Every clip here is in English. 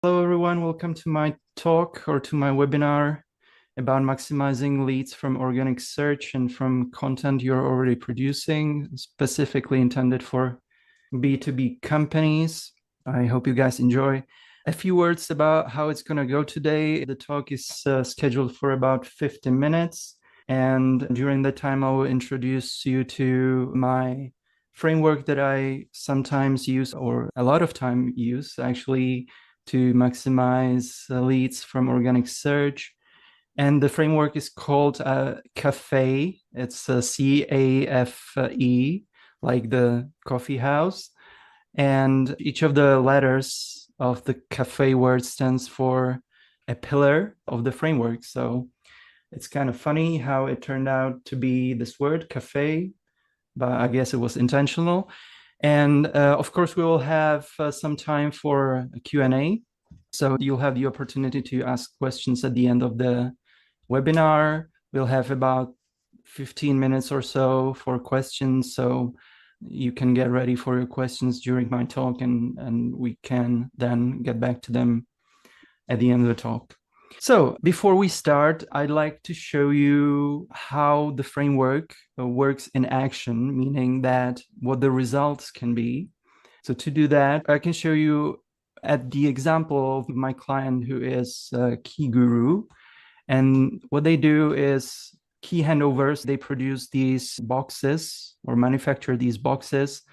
Hello, everyone. Welcome to my talk or to my webinar about maximizing leads from organic search and from content you're already producing, specifically intended for B2B companies. I hope you guys enjoy. A few words about how it's going to go today. The talk is scheduled for about 50 minutes. And during that time, I will introduce you to my framework that I sometimes use, or a lot of time use, actually, to maximize leads from organic search. And the framework is called CAFE. It's CAFE, like the coffee house. And each of the letters of the CAFE word stands for a pillar of the framework. So it's kind of funny how it turned out to be this word, CAFE, but I guess it was intentional. And of course, we will have some time for a Q&A. So you'll have the opportunity to ask questions at the end of the webinar. We'll have about 15 minutes or so for questions. So you can get ready for your questions during my talk, and we can then get back to them at the end of the talk. So before we start, I'd like to show you how the framework works in action, meaning that what the results can be. So to do that, I can show you at the example of my client who is Key Guru. And what they do is key handovers. They produce these boxes or manufacture these boxes,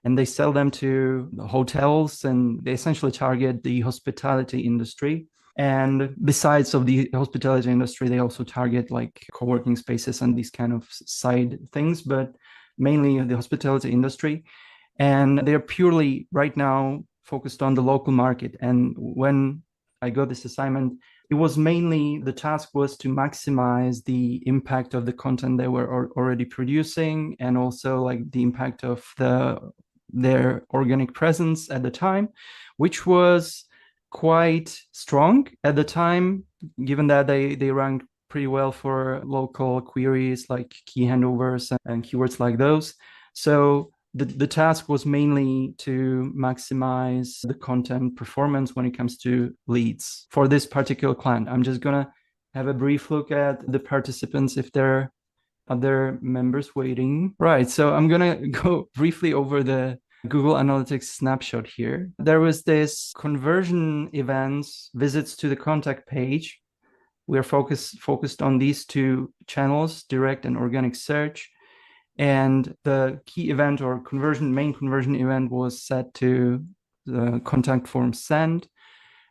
and they sell them to the hotels, and they essentially target the hospitality industry. And besides of the hospitality industry, they also target like co-working spaces and these kind of side things, but mainly the hospitality industry. And they're purely right now focused on the local market. And when I got this assignment, it was mainly the task was to maximize the impact of the content they were already producing, and also like the impact of their organic presence at the time, which was quite strong at the time, given that they ranked pretty well for local queries like key handovers and keywords like those. So the task was mainly to maximize the content performance when it comes to leads for this particular client. I'm just gonna have a brief look at the participants if there are other members waiting. Right, so I'm gonna go briefly over the Google Analytics snapshot here. There was this conversion events, visits to the contact page. We are focused on these two channels, direct and organic search. And the key event or main conversion event was set to the contact form send.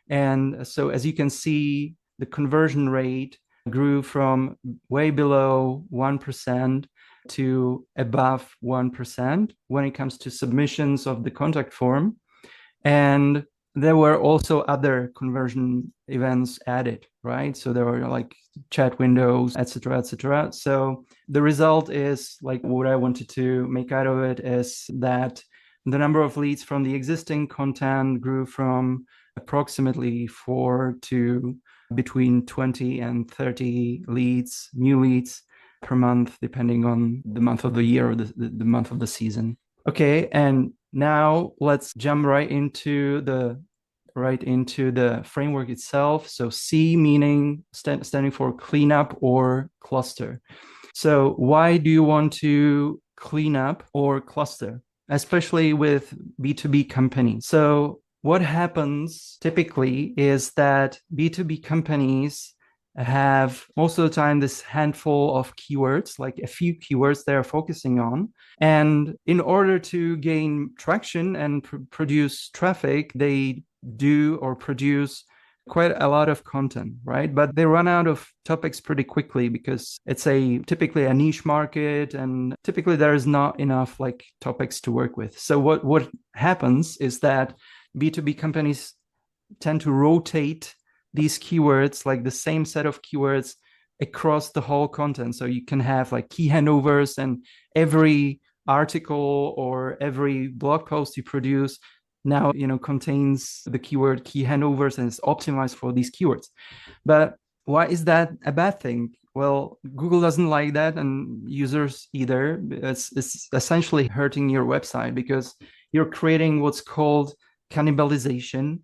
And so as you can see, the conversion rate grew from way below 1% to above 1% when it comes to submissions of the contact form. And there were also other conversion events added, right? So there were like chat windows, etc., etc. So the result is like what I wanted to make out of it is that the number of leads from the existing content grew from approximately 4 to between 20 and 30 leads, new leads per month, depending on the month of the year or the month of the season. Okay, and now let's jump right into the framework itself. So C meaning standing for cleanup or cluster. So why do you want to clean up or cluster, especially with B2B companies? So what happens typically is that B2B companies have most of the time this handful of keywords, like a few keywords they're focusing on. And in order to gain traction and produce traffic, they do or produce quite a lot of content, right? But they run out of topics pretty quickly because it's typically a niche market, and typically there is not enough like topics to work with. So what happens is that B2B companies tend to rotate these keywords, like the same set of keywords across the whole content. So you can have like key handovers, and every article or every blog post you produce now contains the keyword key handovers and is optimized for these keywords. But why is that a bad thing? Well, Google doesn't like that, and users either. It's essentially hurting your website because you're creating what's called cannibalization.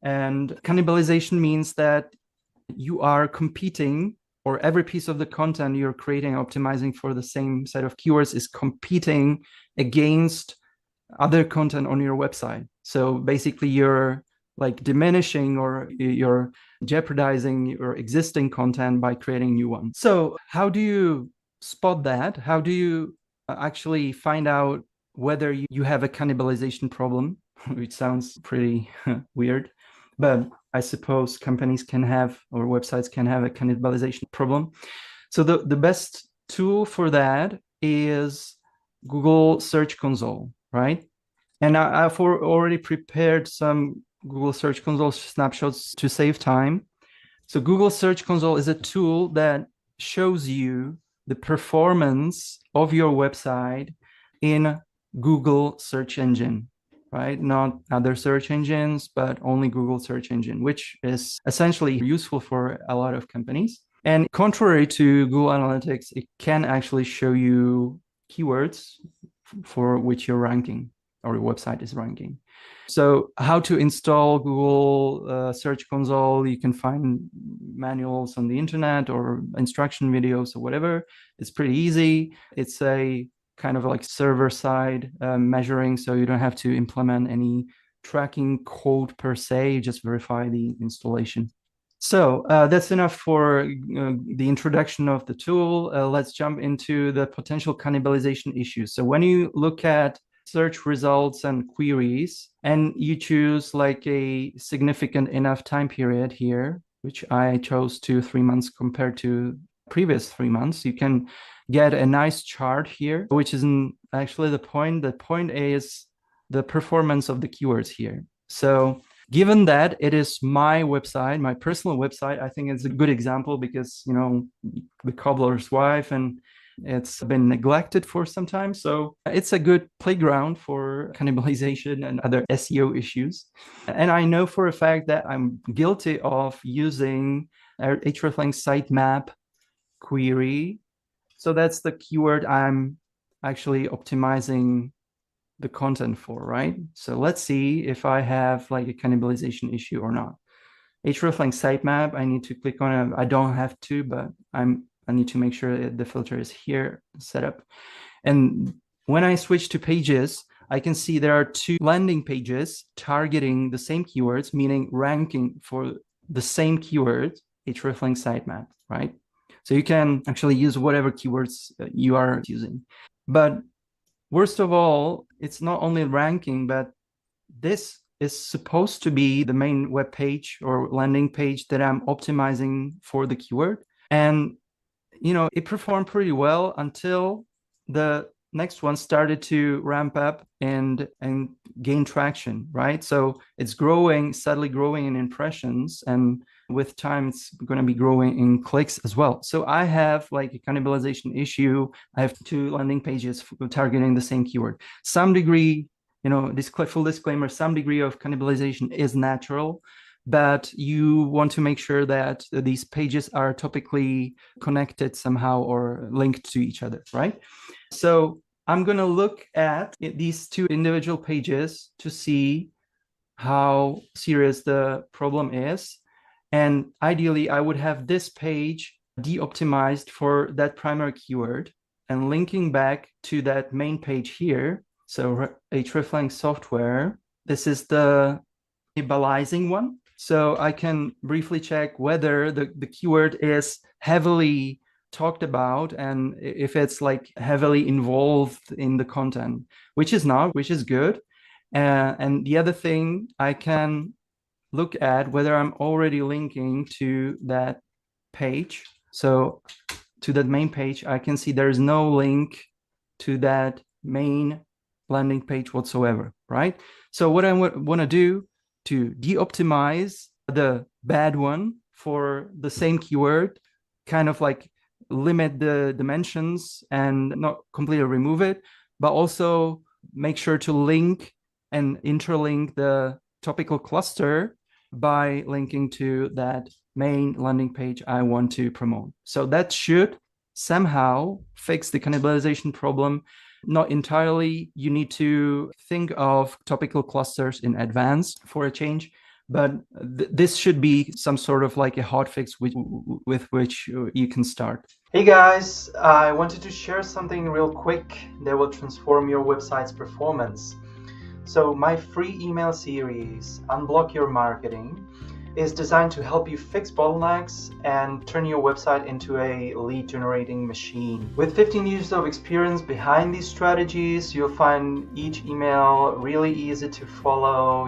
And cannibalization means that you are competing, or every piece of the content you're creating, optimizing for the same set of keywords is competing against other content on your website. So basically you're like diminishing or you're jeopardizing your existing content by creating new ones. So how do you spot that? How do you actually find out whether you have a cannibalization problem, which sounds pretty weird, but I suppose companies can have, or websites can have, a cannibalization problem. So the best tool for that is Google Search Console, right? And I've already prepared some Google Search Console snapshots to save time. So Google Search Console is a tool that shows you the performance of your website in Google search engine, right? Not other search engines, but only Google search engine, which is essentially useful for a lot of companies. And contrary to Google Analytics, it can actually show you keywords for which you're ranking, or your website is ranking. So how to install Google Search Console, you can find manuals on the internet or instruction videos or whatever. It's pretty easy. It's a kind of like server-side measuring, so you don't have to implement any tracking code per se, you just verify the installation. So that's enough for the introduction of the tool. Let's jump into the potential cannibalization issues. So when you look at search results and queries, and you choose like a significant enough time period here, which I chose to 3 months compared to previous 3 months, you can get a nice chart here, which isn't actually the point. The point is the performance of the keywords here. So given that it is my website, my personal website, I think it's a good example because, you know, the cobbler's wife, and it's been neglected for some time. So it's a good playground for cannibalization and other SEO issues. And I know for a fact that I'm guilty of using a hreflang sitemap query. So that's the keyword I'm actually optimizing the content for, right? So let's see if I have like a cannibalization issue or not. hreflang sitemap, I need to click on it. I don't have to, but I need to make sure the filter is here set up. And when I switch to pages, I can see there are 2 landing pages targeting the same keywords, meaning ranking for the same keyword, hreflang sitemap, right? So you can actually use whatever keywords you are using. But worst of all, it's not only ranking, but this is supposed to be the main web page or landing page that I'm optimizing for the keyword. And, you know, it performed pretty well until the next one started to ramp up and gain traction, right? So it's growing, steadily growing in impressions, and with time it's going to be growing in clicks as well. So I have like a cannibalization issue. I have 2 landing pages targeting the same keyword. Some degree, you know, this full disclaimer, some degree of cannibalization is natural, but you want to make sure that these pages are topically connected somehow or linked to each other, right? So I'm going to look at these 2 individual pages to see how serious the problem is. And ideally, I would have this page de-optimized for that primary keyword and linking back to that main page here. So hreflang software, this is the cannibalizing one. So I can briefly check whether the keyword is heavily talked about and if it's like heavily involved in the content, which is not, which is good. And the other thing, I can look at whether I'm already linking to that page. So to that main page, I can see there's no link to that main landing page whatsoever, right? So what I want to do to de-optimize the bad one for the same keyword, kind of like limit the dimensions and not completely remove it, but also make sure to link and interlink the topical cluster by linking to that main landing page I want to promote. So that should somehow fix the cannibalization problem. Not entirely. You need to think of topical clusters in advance for a change, But this should be some sort of like a hotfix with which you can start. Hey guys, I wanted to share something real quick that will transform your website's performance. So my free email series, Unblock Your Marketing, is designed to help you fix bottlenecks and turn your website into a lead generating machine. With 15 years of experience behind these strategies, you'll find each email really easy to follow,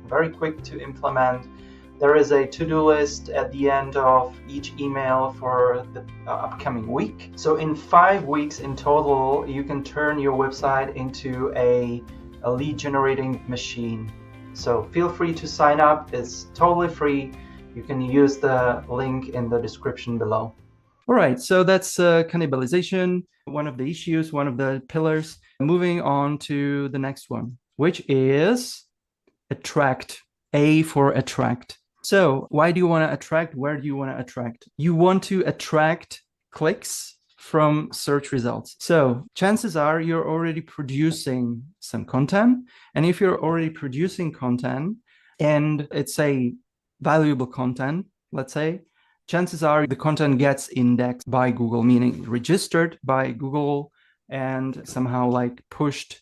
very quick to implement. There is a to-do list at the end of each email for the upcoming week. So in 5 weeks in total, you can turn your website into a lead generating machine. So feel free to sign up. It's totally free. You can use the link in the description below. All right, so that's cannibalization, one of the issues, one of the pillars. Moving on to the next one, which is attract. A for attract. So why do you want to attract? Where do you want to attract? You want to attract clicks from search results. So chances are you're already producing some content. And if you're already producing content and it's a valuable content, let's say, chances are the content gets indexed by Google, meaning registered by Google and somehow like pushed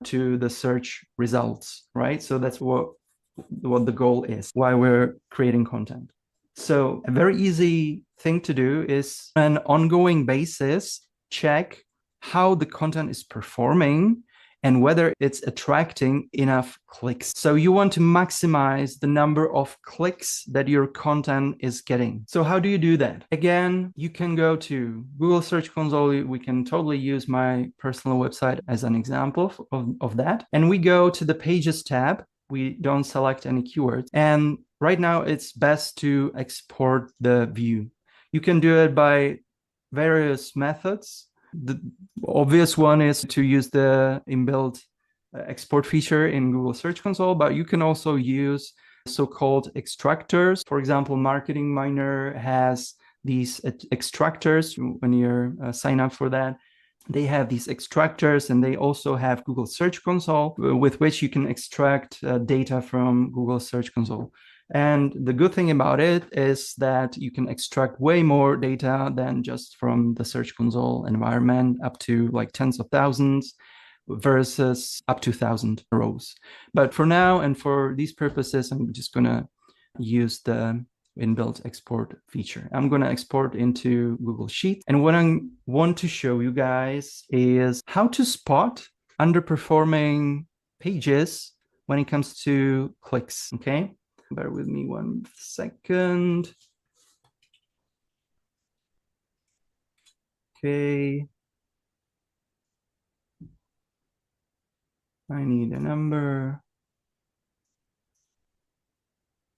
to the search results, right? So that's what the goal is, why we're creating content. So a very easy thing to do is on an ongoing basis, check how the content is performing and whether it's attracting enough clicks. So you want to maximize the number of clicks that your content is getting. So how do you do that? Again, you can go to Google Search Console. We can totally use my personal website as an example of that. And we go to the Pages tab. We don't select any keywords. And right now it's best to export the view. You can do it by various methods. The obvious one is to use the inbuilt export feature in Google Search Console, but you can also use so-called extractors. For example, Marketing Miner has these extractors when you sign up for that. They have these extractors and they also have Google Search Console with which you can extract data from Google Search Console. And the good thing about it is that you can extract way more data than just from the Search Console environment, up to like tens of thousands versus up to 1,000 rows. But for now and for these purposes, I'm just going to use the inbuilt export feature. I'm going to export into Google Sheets. And what I want to show you guys is how to spot underperforming pages when it comes to clicks. Okay, bear with me 1 second. Okay, I need a number.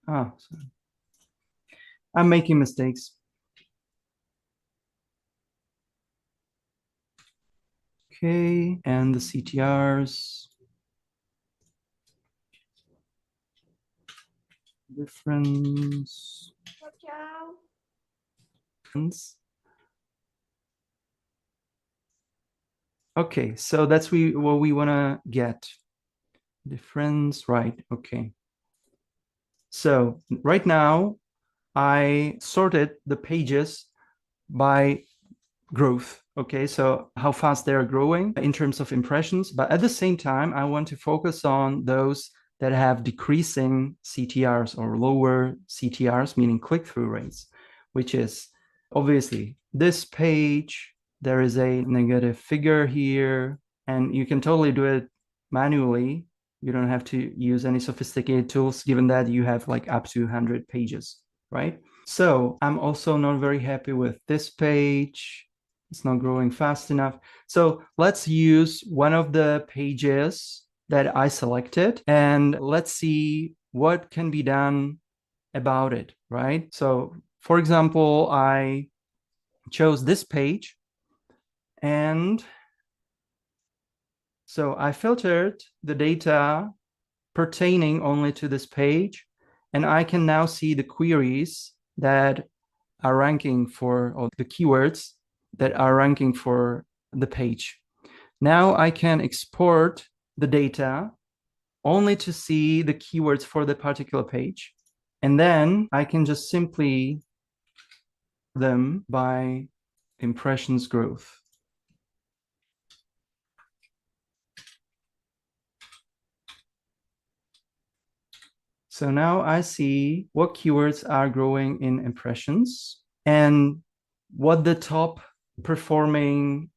Sorry. I'm making mistakes. Okay, and the CTRs. Difference. Okay, so that's what we want to get. Difference, right? Okay. So right now, I sorted the pages by growth. Okay, so how fast they're growing in terms of impressions. But at the same time, I want to focus on those that have decreasing CTRs or lower CTRs, meaning click-through rates, which is obviously this page. There is a negative figure here, and you can totally do it manually. You don't have to use any sophisticated tools, given that you have like up to 100 pages, right? So I'm also not very happy with this page. It's not growing fast enough. So let's use one of the pages that I selected and let's see what can be done about it, right? So for example, I chose this page and so I filtered the data pertaining only to this page, and I can now see the queries that are ranking for, or the keywords that are ranking for the page. Now I can export the data only to see the keywords for the particular page. And then I can just simply them by impressions growth. So now I see what keywords are growing in impressions and what the top performing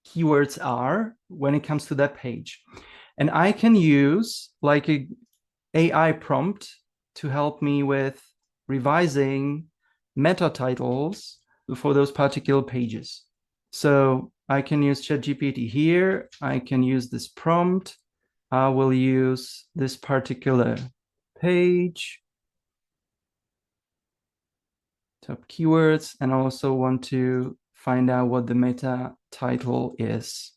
keywords are when it comes to that page. And I can use like a AI prompt to help me with revising meta titles for those particular pages. So I can use ChatGPT here. I can use this prompt. I will use this particular page, top keywords, and I also want to find out what the meta title is.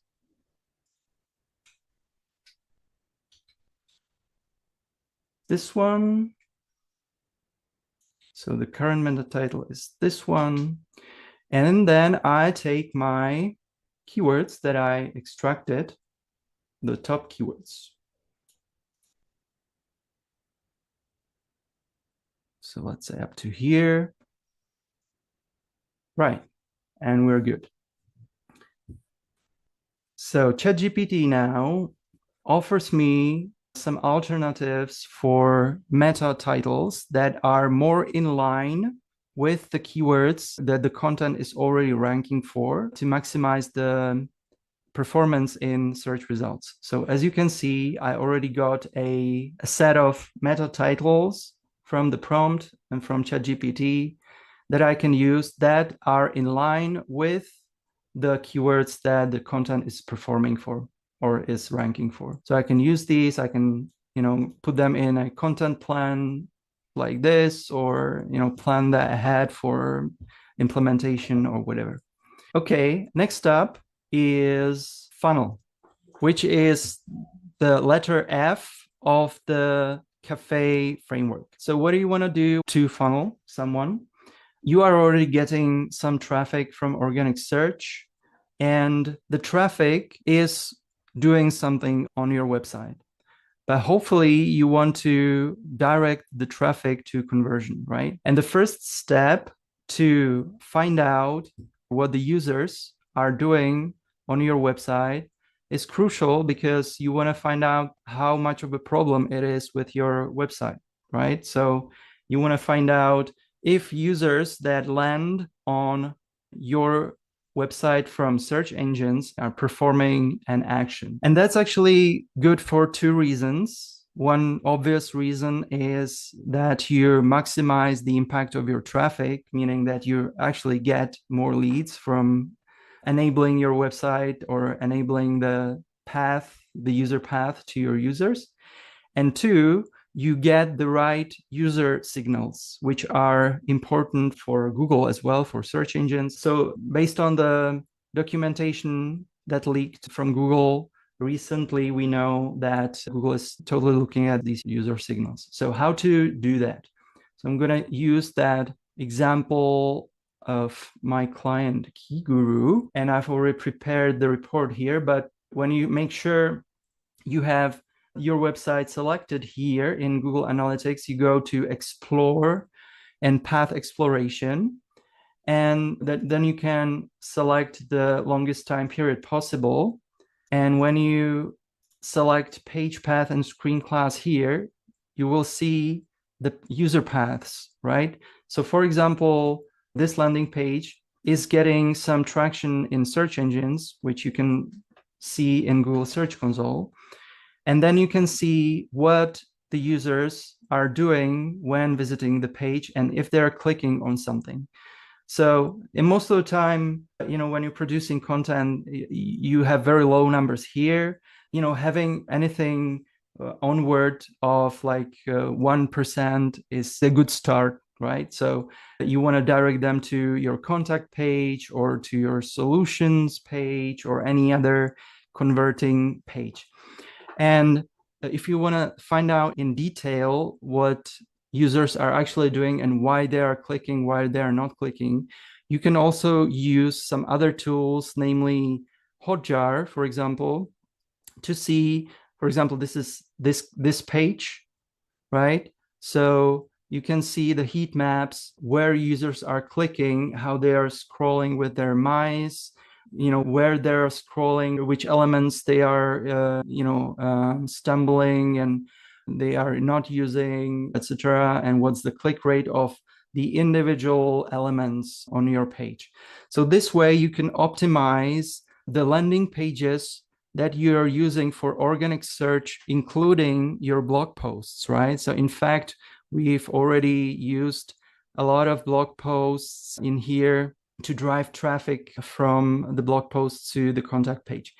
This one. So the current meta title is this one. And then I take my keywords that I extracted, the top keywords. So let's say up to here. Right. And we're good. So ChatGPT now offers me some alternatives for meta titles that are more in line with the keywords that the content is already ranking for to maximize the performance in search results. So as you can see, I already got a set of meta titles from the prompt and from ChatGPT that I can use that are in line with the keywords that the content is performing for or is ranking for. So I can use these, I can, put them in a content plan like this, or, plan that ahead for implementation or whatever. Okay, next up is funnel, which is the letter F of the cafe framework. So what do you want to do to funnel someone? You are already getting some traffic from organic search, and the traffic is doing something on your website. But hopefully you want to direct the traffic to conversion, right? And the first step to find out what the users are doing on your website is crucial, because you want to find out how much of a problem it is with your website, right? So you want to find out if users that land on your website from search engines are performing an action. And that's actually good for two reasons. One obvious reason is that you maximize the impact of your traffic, meaning that you actually get more leads from enabling your website or enabling the user path to your users. And two, you get the right user signals, which are important for Google as well, for search engines. So based on the documentation that leaked from Google recently, we know that Google is totally looking at these user signals. So how to do that? So I'm going to use that example of my client Key Guru, and I've already prepared the report here. But when you make sure you have your website selected here in Google Analytics, you go to Explore and Path Exploration, and then you can select the longest time period possible. And when you select Page Path and Screen Class here, you will see the user paths, right? So for example, this landing page is getting some traction in search engines, which you can see in Google Search Console. And then you can see what the users are doing when visiting the page and if they're clicking on something. So in most of the time, when you're producing content, you have very low numbers here. Having anything onward of like 1% is a good start, right? So you want to direct them to your contact page or to your solutions page or any other converting page. And if you want to find out in detail what users are actually doing and why they are clicking, why they are not clicking, you can also use some other tools, namely Hotjar, for example, to see For example, this is this page, right? So you can see the heat maps, where users are clicking, how they are scrolling with their mice, where they're scrolling, which elements they are, stumbling and they are not using, etc. And what's the click rate of the individual elements on your page. So this way you can optimize the landing pages that you're using for organic search, including your blog posts, right? So in fact, we've already used a lot of blog posts in here to drive traffic from the blog posts to the contact page.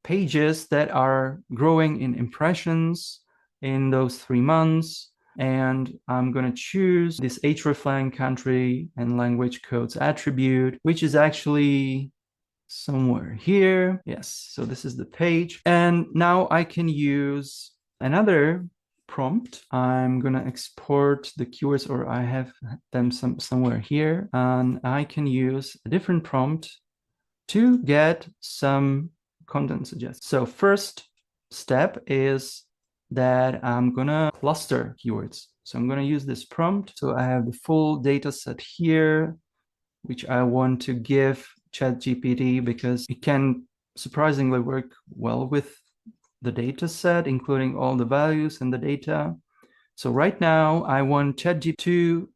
Pages that are growing in impressions in those 3 months. And I'm going to choose this hreflang country and language codes attribute, which is actually somewhere here. Yes, so this is the page. And now I can use another prompt. I'm going to export the keywords, or I have them somewhere here. And I can use a different prompt to get some content suggestions. So first step is that I'm going to cluster keywords. So I'm going to use this prompt. So I have the full data set here, which I want to give ChatGPT because it can surprisingly work well with the data set, including all the values and the data. So right now I want ChatGPT to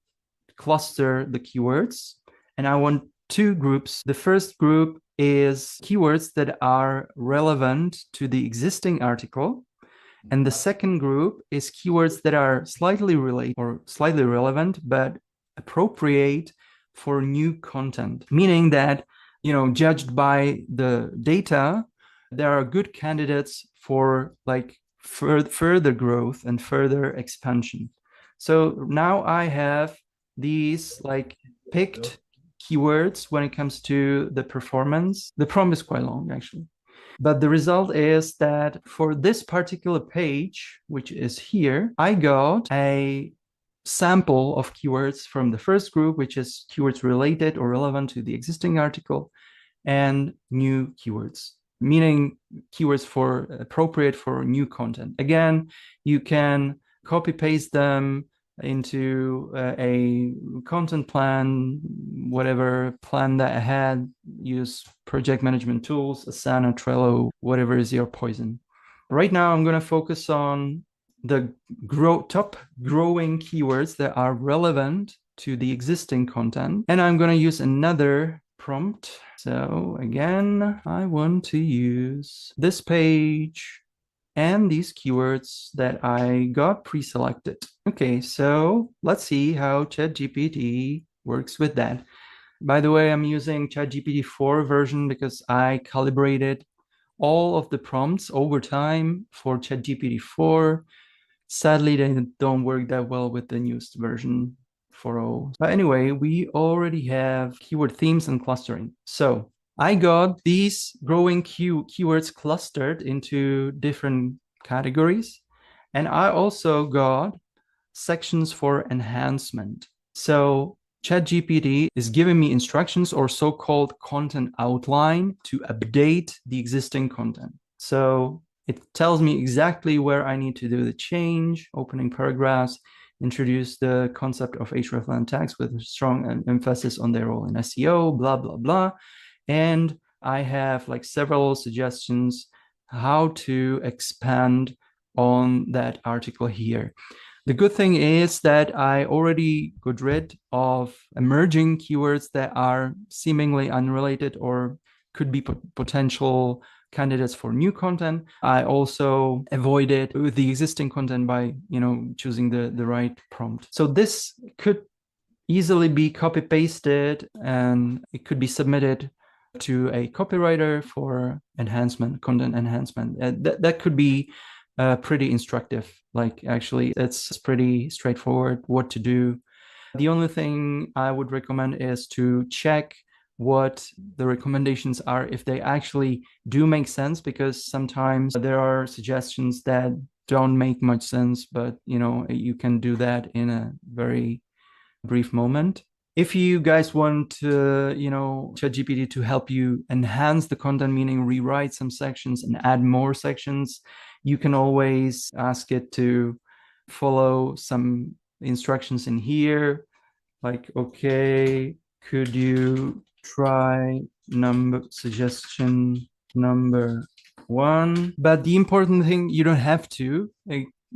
cluster the keywords, and I want 2 groups. The first group is keywords that are relevant to the existing article. And the second group is keywords that are slightly related or slightly relevant, but appropriate for new content, meaning that, judged by the data, there are good candidates for like further growth and further expansion. So now I have these like picked keywords when it comes to the performance. The prompt is quite long, actually. But the result is that for this particular page, which is here, I got a sample of keywords from the first group, which is keywords related or relevant to the existing article, and new keywords, meaning keywords for appropriate for new content. Again, you can copy paste them into a content plan, whatever plan that I had, use project management tools, Asana, Trello, whatever is your poison. Right now, I'm going to focus on the top growing keywords that are relevant to the existing content. And I'm going to use another prompt. So again, I want to use this page and these keywords that I got pre-selected. Okay, so let's see how ChatGPT works with that. By the way, I'm using ChatGPT 4 version because I calibrated all of the prompts over time for ChatGPT 4. Sadly, they don't work that well with the newest version 4.0. But anyway, we already have keyword themes and clustering. So I got these growing keywords clustered into different categories. And I also got sections for enhancement. So ChatGPT is giving me instructions or so-called content outline to update the existing content. So it tells me exactly where I need to do the change, opening paragraphs, introduce the concept of hreflang tags with a strong emphasis on their role in SEO, blah, blah, blah. And I have like several suggestions how to expand on that article here. The good thing is that I already got rid of emerging keywords that are seemingly unrelated or could be potential candidates for new content. I also avoided the existing content by, choosing the right prompt. So this could easily be copy pasted and it could be submitted to a copywriter for enhancement, content enhancement. That could be pretty instructive. Like actually, it's pretty straightforward what to do. The only thing I would recommend is to check what the recommendations are, if they actually do make sense, because sometimes there are suggestions that don't make much sense, but you can do that in a very brief moment. If you guys want ChatGPT to help you enhance the content, meaning rewrite some sections and add more sections, you can always ask it to follow some instructions in here, like, okay, could you try suggestion number 1? But the important thing, you don't have to.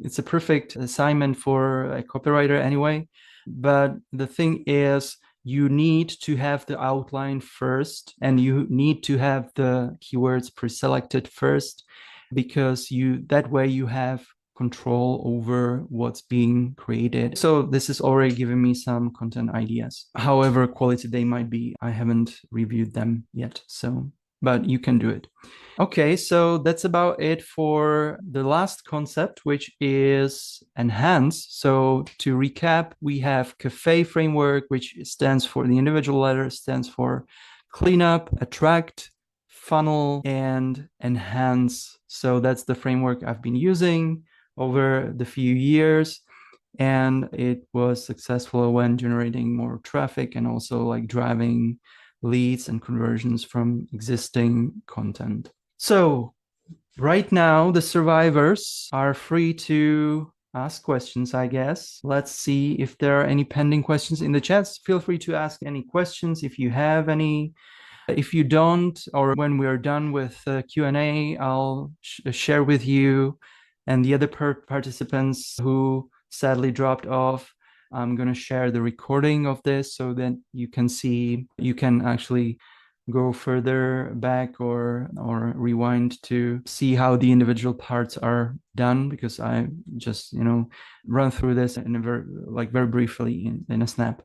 It's a perfect assignment for a copywriter anyway. But the thing is, you need to have the outline first, and you need to have the keywords pre-selected first, because that way you have control over what's being created. So this is already giving me some content ideas. However quality they might be, I haven't reviewed them yet. But you can do it. Okay, so that's about it for the last concept, which is enhance. So to recap, we have CAFE framework, which stands for, the individual letter stands for cleanup, attract, funnel, and enhance. So that's the framework I've been using over the few years, and it was successful when generating more traffic and also like driving leads and conversions from existing content. So right now the survivors are free to ask questions, I guess. Let's see if there are any pending questions in the chats. Feel free to ask any questions if you have any. If you don't, or when we're done with Q&A, I'll share with you and the other participants who sadly dropped off. I'm going to share the recording of this so that you can see, you can actually go further back or rewind to see how the individual parts are done, because I just, run through this in a very briefly in a snap.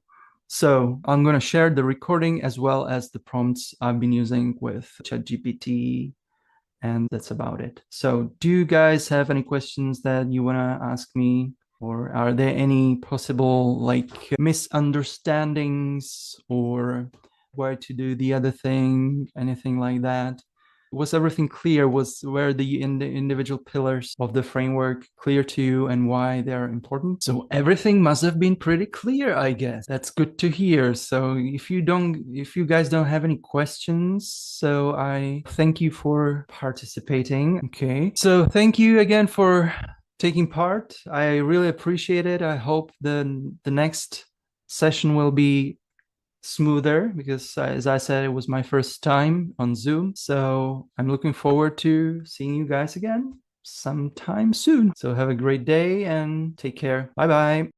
So I'm going to share the recording as well as the prompts I've been using with ChatGPT, and that's about it. So do you guys have any questions that you want to ask me? Or are there any possible misunderstandings, or where to do the other thing, anything like that? Was everything clear? Were the individual pillars of the framework clear to you and why they're important? So everything must have been pretty clear, I guess. That's good to hear. So if you guys don't have any questions, so I thank you for participating. Okay. So thank you again for taking part. I really appreciate it. I hope the next session will be smoother, because as I said, it was my first time on Zoom. So I'm looking forward to seeing you guys again sometime soon. So have a great day and take care. Bye bye.